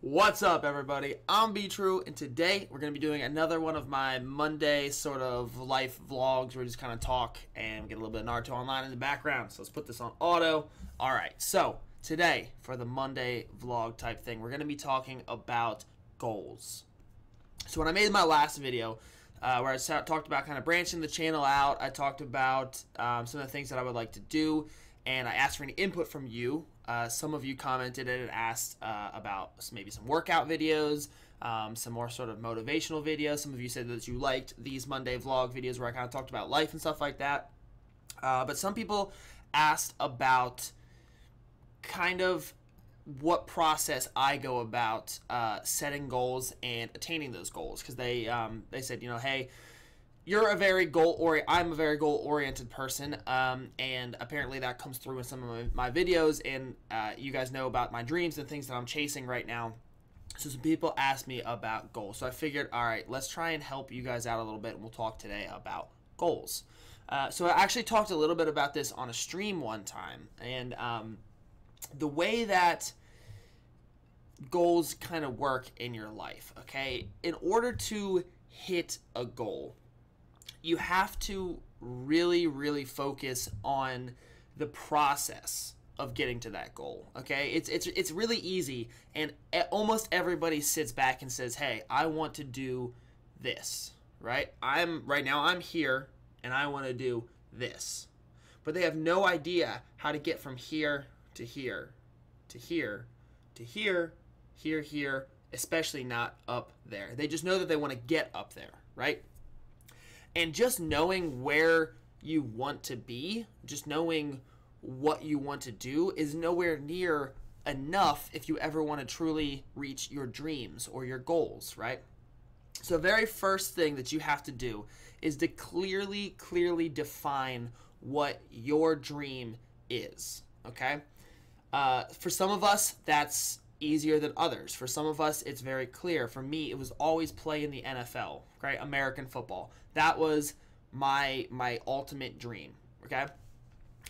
What's up, everybody? I'm ItsBTrue, and today we're going to be doing another one of my Monday sort of life vlogs where we just kind of talk and get a little bit of Naruto Online in the background. So let's put this on auto. Alright, so today for the Monday vlog type thing, we're going to be talking about goals. So when I made my last video, where I talked about kind of branching the channel out, I talked about some of the things that I would like to do, and I asked for any input from you. Some of you commented and asked about maybe some workout videos, some more sort of motivational videos. Some of you said that you liked these Monday vlog videos where I kind of talked about life and stuff like that. But some people asked about kind of what process I go about setting goals and attaining those goals, because they said, you know, hey, you're a very I'm a very goal-oriented person, and apparently that comes through in some of my videos, and you guys know about my dreams and things that I'm chasing right now. So some people asked me about goals. So I figured, all right, let's try and help you guys out a little bit, and we'll talk today about goals. So I actually talked a little bit about this on a stream one time, and the way that goals kind of work in your life, okay? In order to hit a goal, you have to really focus on the process of getting to that goal, okay? It's really easy, and almost everybody sits back and says, hey, I want to do this, right? Right now I'm here, and I want to do this. But they have no idea how to get from here to here to here to here, especially not up there. They just know that they want to get up there, right? And just knowing where you want to be, just knowing what you want to do is nowhere near enough if you ever want to truly reach your dreams or your goals, right? So the very first thing that you have to do is to clearly define what your dream is, okay? For some of us, that's easier than others. For some of us, it's very clear. For me, it was always play in the NFL, right? American football. That was my ultimate dream, okay?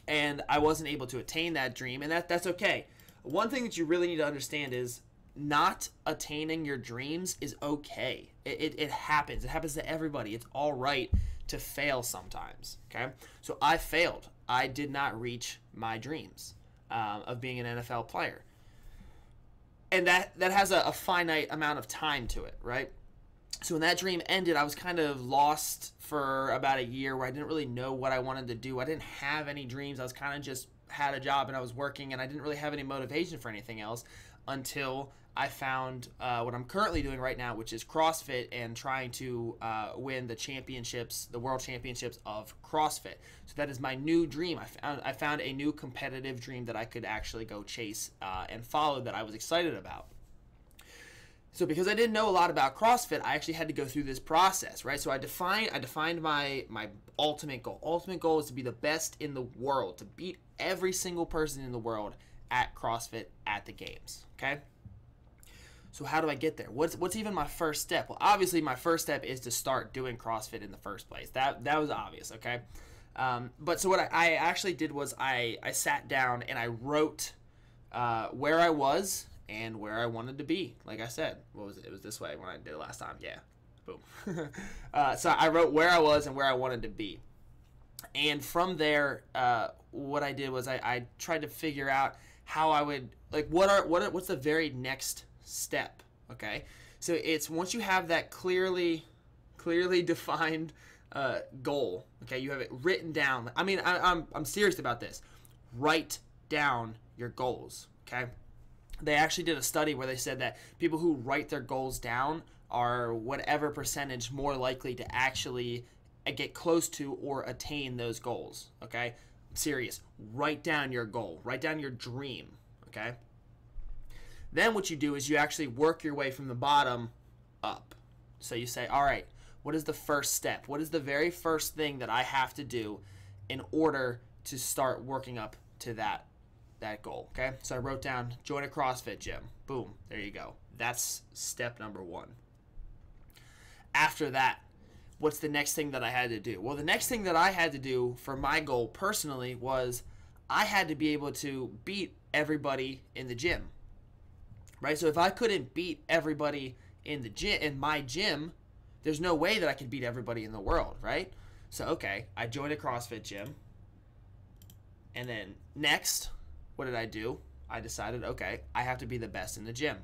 And I wasn't able to attain that dream, and that's okay. One thing that you really need to understand is not attaining your dreams is okay. It happens. It happens to everybody. It's all right to fail sometimes, okay? So I failed. I did not reach my dreams of being an NFL player. And that has a finite amount of time to it, right? So when that dream ended, I was kind of lost for about a year where I didn't really know what I wanted to do. I didn't have any dreams. I was kind of just had a job and I was working, and I didn't really have any motivation for anything else until I found what I'm currently doing right now, which is CrossFit, and trying to win the championships, the world championships of CrossFit. So that is my new dream. I found a new competitive dream that I could actually go chase and follow, that I was excited about. So because I didn't know a lot about CrossFit, I actually had to go through this process, right? So I defined my ultimate goal. Ultimate goal is to be the best in the world, to beat every single person in the world at CrossFit at the games, okay? So how do I get there? What's even my first step? Well, obviously my first step is to start doing CrossFit in the first place. That was obvious, okay? But so what I actually did was I sat down and I wrote where I was and where I wanted to be. Like I said, what was it? It was this way when I did it last time. Yeah, boom. So I wrote where I was and where I wanted to be. And from there, what I did was I tried to figure out how I would, like, what's the very next step, okay? So it's, once you have that clearly defined goal, okay, you have it written down. I mean, I'm serious about this. Write down your goals, okay? They actually did a study where they said that people who write their goals down are whatever percentage more likely to actually get close to or attain those goals, okay? I'm serious. Write down your goal. Write down your dream, okay? Then what you do is you actually work your way from the bottom up. So you say, all right, what is the first step? What is the very first thing that I have to do in order to start working up to that goal, okay? So I wrote down, join a CrossFit gym. Boom, there you go. That's step number one. After that, what's the next thing that I had to do? Well, the next thing that I had to do for my goal personally was I had to be able to beat everybody in the gym. right? So if I couldn't beat everybody in the gym, in my gym, there's no way that I could beat everybody in the world, right? So, okay, I joined a CrossFit gym. And then next, what did I do? I decided, okay, I have to be the best in the gym.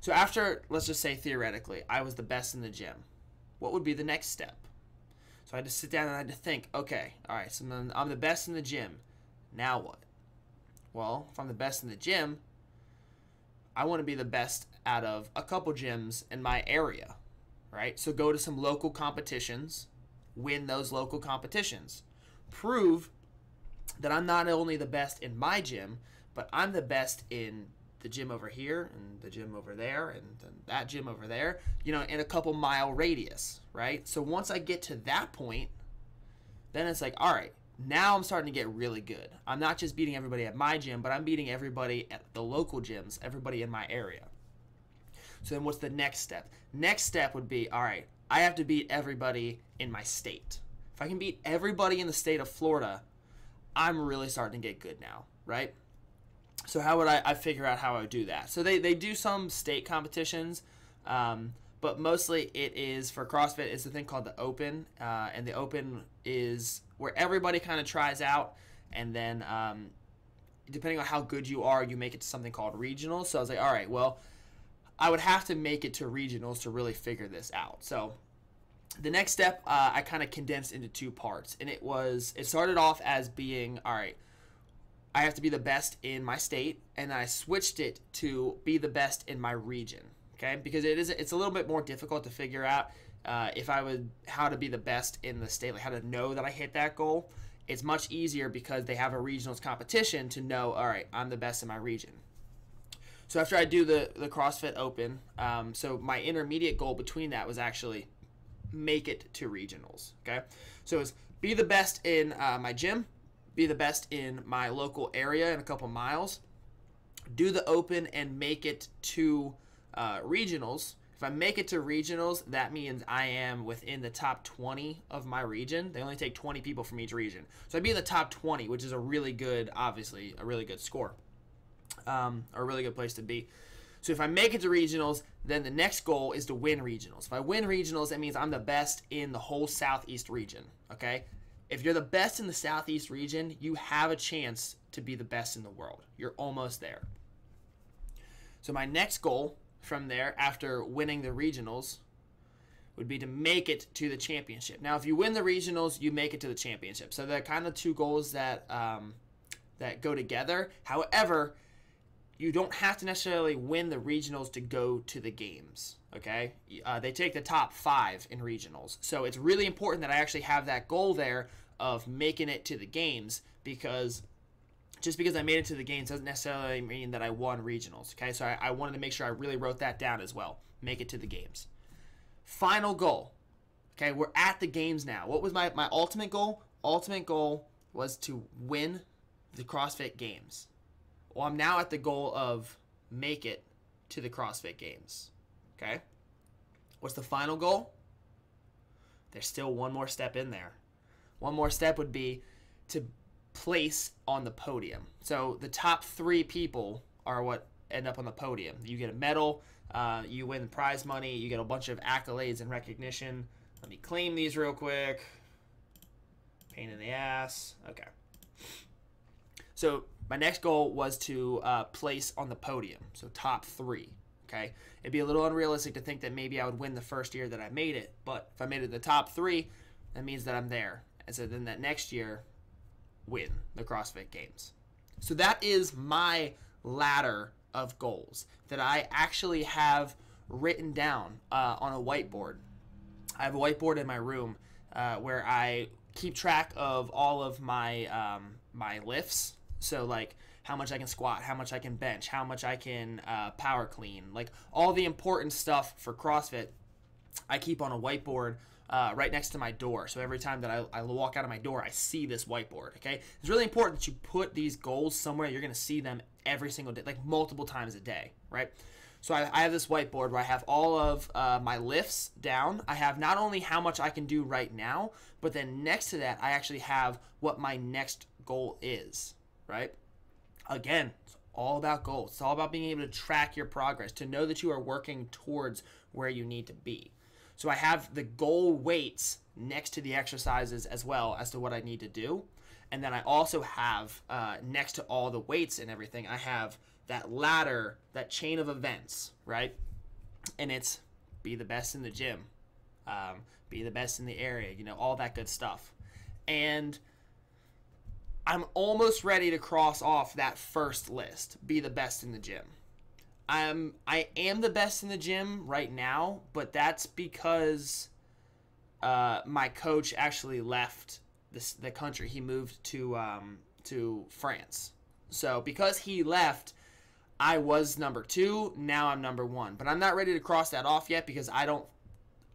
So after, let's just say theoretically, I was the best in the gym, what would be the next step? So I had to sit down and I had to think, okay, all right, so I'm the best in the gym. Now what? Well, if I'm the best in the gym, I want to be the best out of a couple gyms in my area, right? So go to some local competitions, win those local competitions, prove that I'm not only the best in my gym, but I'm the best in the gym over here and the gym over there and that gym over there, you know, in a couple mile radius, right? So once I get to that point, then it's like, all right, now I'm starting to get really good. I'm not just beating everybody at my gym, but I'm beating everybody at the local gyms, everybody in my area. So then what's the next step? Next step would be, all right, I have to beat everybody in my state. If I can beat everybody in the state of Florida, I'm really starting to get good now, right? So how would I figure out how I would do that? So they do some state competitions, but mostly it is, for CrossFit, it's a thing called the Open, and the Open is where everybody kind of tries out, and then depending on how good you are, you make it to something called regionals. So I was like, all right, well, I would have to make it to regionals to really figure this out. So the next step, I kind of condensed into two parts, and it started off as being, all right, I have to be the best in my state, and then I switched it to be the best in my region, okay? Because it's a little bit more difficult to figure out how to be the best in the state, like how to know that I hit that goal. It's much easier because they have a regionals competition to know, all right, I'm the best in my region. So after I do the CrossFit Open, so my intermediate goal between that was actually make it to regionals, okay? So it's be the best in my gym, be the best in my local area in a couple miles, do the Open and make it to regionals. If I make it to regionals, that means I am within the top 20 of my region. They only take 20 people from each region. So I'd be in the top 20, which is a really good, obviously, a really good score, or a really good place to be. So if I make it to regionals, then the next goal is to win regionals. If I win regionals, that means I'm the best in the whole Southeast region, okay? If you're the best in the Southeast region, you have a chance to be the best in the world. You're almost there. So my next goal from there, after winning the regionals, would be to make it to the championship. Now, if you win the regionals, you make it to the championship. So they're kind of two goals that go together. However, you don't have to necessarily win the regionals to go to the games, okay? They take the top 5 in regionals. So it's really important that I actually have that goal there of making it to the games, because just because I made it to the games doesn't necessarily mean that I won regionals, okay? So I wanted to make sure I really wrote that down as well. Make it to the games. Final goal, okay? We're at the games now. What was my ultimate goal? Ultimate goal was to win the CrossFit Games. Well, I'm now at the goal of make it to the CrossFit Games, okay? What's the final goal? There's still one more step in there. One more step would be to place on the podium. So the top 3 people are what end up on the podium. You get a medal, you win prize money, you get a bunch of accolades and recognition. Let me claim these real quick. Pain in the ass. Okay. So my next goal was to place on the podium, so top 3, okay? It'd be a little unrealistic to think that maybe I would win the first year that I made it, but if I made it the top 3, that means that I'm there. And so then that next year, win the CrossFit Games. So that is my ladder of goals that I actually have written down on a whiteboard. I have a whiteboard in my room where I keep track of all of my my lifts. So like how much I can squat, how much I can bench, how much I can power clean, like all the important stuff for CrossFit, I keep on a whiteboard right next to my door. So every time that I walk out of my door, I see this whiteboard, okay? It's really important that you put these goals somewhere you're going to see them every single day, like multiple times a day, right? So I have this whiteboard where I have all of my lifts down. I have not only how much I can do right now, but then next to that, I actually have what my next goal is, right? Again, it's all about goals. It's all about being able to track your progress, to know that you are working towards where you need to be. So I have the goal weights next to the exercises as well as to what I need to do. And then I also have, next to all the weights and everything, I have that ladder, that chain of events, right? And it's be the best in the gym, be the best in the area, you know, all that good stuff. And I'm almost ready to cross off that first list, be the best in the gym. I am the best in the gym right now, but that's because my coach actually left the country. He moved to France. So because he left, I was number 2. Now I'm number 1. But I'm not ready to cross that off yet because I don't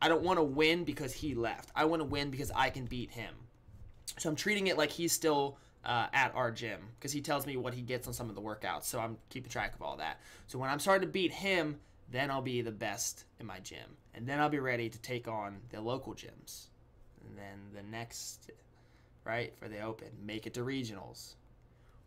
want to win because he left. I want to win because I can beat him. So I'm treating it like he's still at our gym because he tells me what he gets on some of the workouts. So I'm keeping track of all that. So when I'm starting to beat him, then I'll be the best in my gym. And then I'll be ready to take on the local gyms. And then the next, right, for the open, make it to regionals.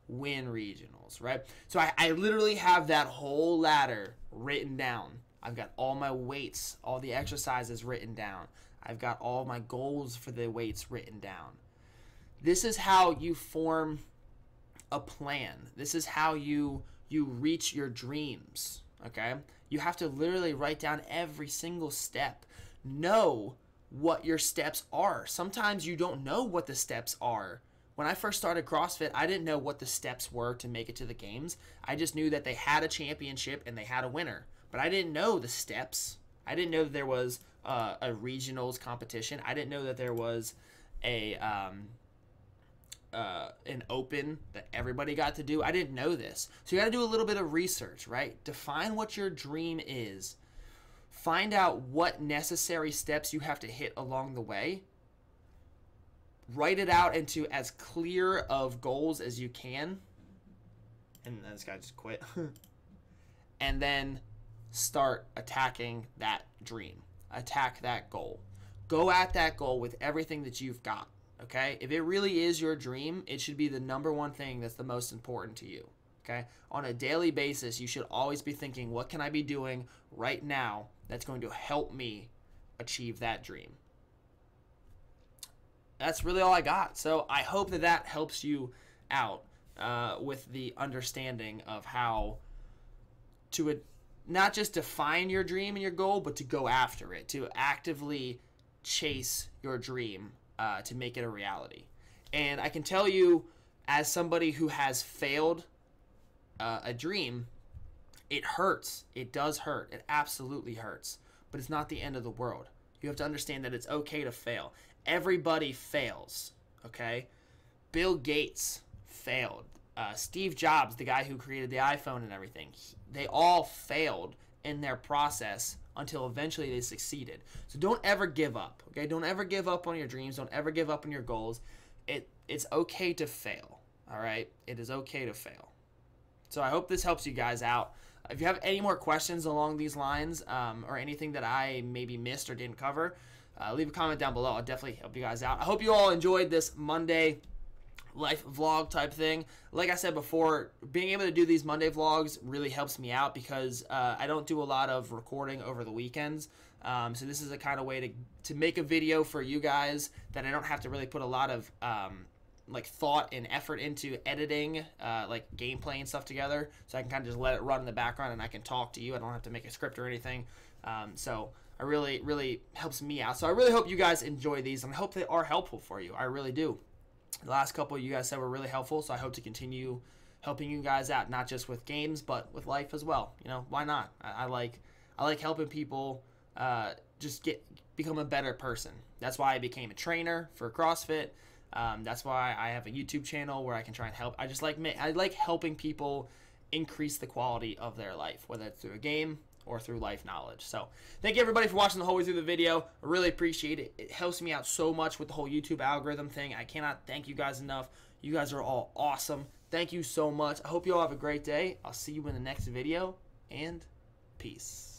Win regionals, right? So I literally have that whole ladder written down. I've got all my weights, all the exercises written down. I've got all my goals for the weights written down. This is how you form a plan. This is how you reach your dreams, okay? You have to literally write down every single step. Know what your steps are. Sometimes you don't know what the steps are. When I first started CrossFit, I didn't know what the steps were to make it to the games. I just knew that they had a championship and they had a winner. But I didn't know the steps. I didn't know that there was a regionals competition. I didn't know that there was an open that everybody got to do. I didn't know this. So you got to do a little bit of research, right? Define what your dream is. Find out what necessary steps you have to hit along the way. Write it out into as clear of goals as you can. And this guy just quit. And then start attacking that dream. Attack that goal. Go at that goal with everything that you've got. Okay? If it really is your dream, it should be the number one thing that's the most important to you. Okay? On a daily basis, you should always be thinking, what can I be doing right now that's going to help me achieve that dream? That's really all I got. So I hope that that helps you out with the understanding of how to not just define your dream and your goal, but to go after it, to actively chase your dream to make it a reality. And I can tell you, as somebody who has failed a dream, it hurts. It does hurt. It absolutely hurts. But it's not the end of the world. You have to understand that it's okay to fail. Everybody fails, okay? Bill Gates failed. Steve Jobs, the guy who created the iPhone and everything, they all failed in their process until eventually they succeeded. So don't ever give up, okay? Don't ever give up on your dreams. Don't ever give up on your goals. It's okay to fail, all right? It is okay to fail. So I hope this helps you guys out. If you have any more questions along these lines or anything that I maybe missed or didn't cover, leave a comment down below. I'll definitely help you guys out. I hope you all enjoyed this Monday life vlog type thing. Like I said before, being able to do these Monday vlogs really helps me out because I don't do a lot of recording over the weekends. So this is a kind of way to make a video for you guys that I don't have to really put a lot of like thought and effort into editing like gameplay and stuff together. So I can kind of just let it run in the background and I can talk to you. I don't have to make a script or anything. So it really helps me out. So I really hope you guys enjoy these and I hope they are helpful for you. I really do. The last couple you guys said were really helpful, so I hope to continue helping you guys out, not just with games, but with life as well. You know, why not? I like helping people just become a better person. That's why I became a trainer for CrossFit. That's why I have a YouTube channel where I can try and help. I like helping people increase the quality of their life, whether it's through a game or through life knowledge. So thank you everybody for watching the whole way through the video. I really appreciate it. It helps me out so much with the whole YouTube algorithm thing. I cannot thank you guys enough. You guys are all awesome. Thank you so much. I hope you all have a great day. I'll see you in the next video, and peace.